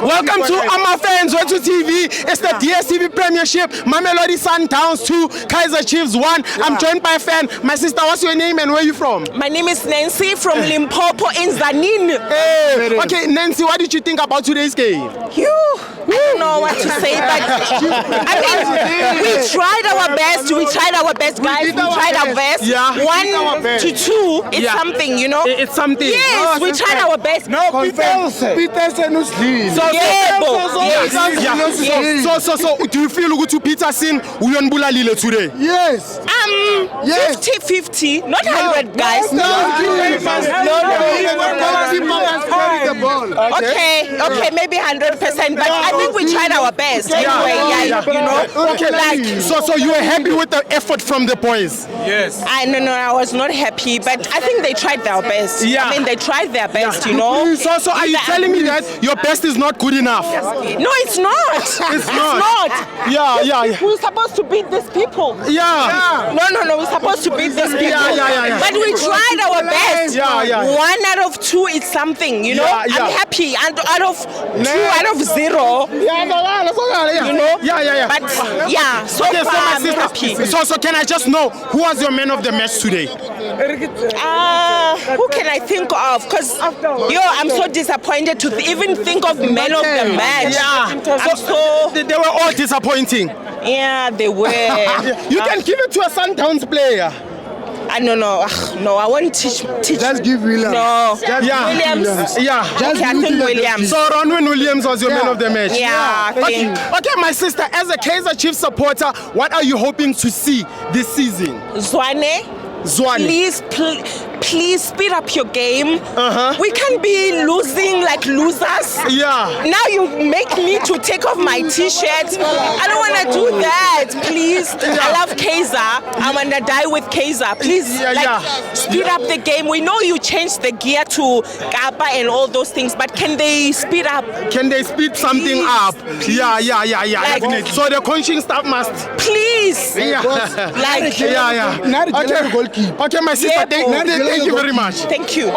Welcome to FANS Wethu TV. It's the DSTV Premiership. Mamelodi Sundowns 2, Kaizer Chiefs 1. I'm joined by a fan. My sister, what's your name and where are you from? My name is Nancy from Limpopo in Zanin. Hey. Okay, Nancy, what did you think about today's game? I don't know what to say, but I mean, we tried our best. We tried our best, guys. We tried our best. Yeah. 1 to 2, it's something, you know. It's something. Yes, we tried our best. No, Peterson was lead. So, do you feel good to Peterson uyonbulalile today? Yes. 50-50, not 100, guys. Okay, maybe 100%, but I think we tried our best anyway. You know. Okay, like so you were happy with the effort from the boys? Yes. No, I was not happy, but I think they tried their best. Yeah. I mean, they tried their best, you know. So are you telling me that your best is not good enough? No, it's not. It's not. Yeah. We're supposed to beat these people. Yeah. No, we're supposed to beat these people. Yeah. But we tried our best. Yeah. 1 out of 2 is something, you know. Yeah. I'm happy. And out of 2 out of 0, you know. Yeah. But so Okay, far I'm happy. So can I just know who was your man of the match today? Who can I think of? Because I'm so disappointed to even think of man of the match. Yeah. They were all disappointing. Yeah, they were. You can give it to a Sundowns player. No, I won't teach. Just give Williams. No. Williams. Yeah. Okay, I think Williams. So Ronwen Williams was your man of the match. Yeah, I think. Okay, my sister, as a Kaizer Chiefs supporter, what are you hoping to see this season? Zwane. Please speed up your game. We can't be losing like losers. Yeah. Now you make me to take off my t-shirt. I don't want to do that. Please. I love Kaizer. I want to die with Kaizer. Please, speed up the game. We know you changed the gear to Kappa and all those things, but can they speed up? Can they speed something up? Yeah. Like, so the coaching staff must. Please. Okay, my sister, thank you very much. Thank you.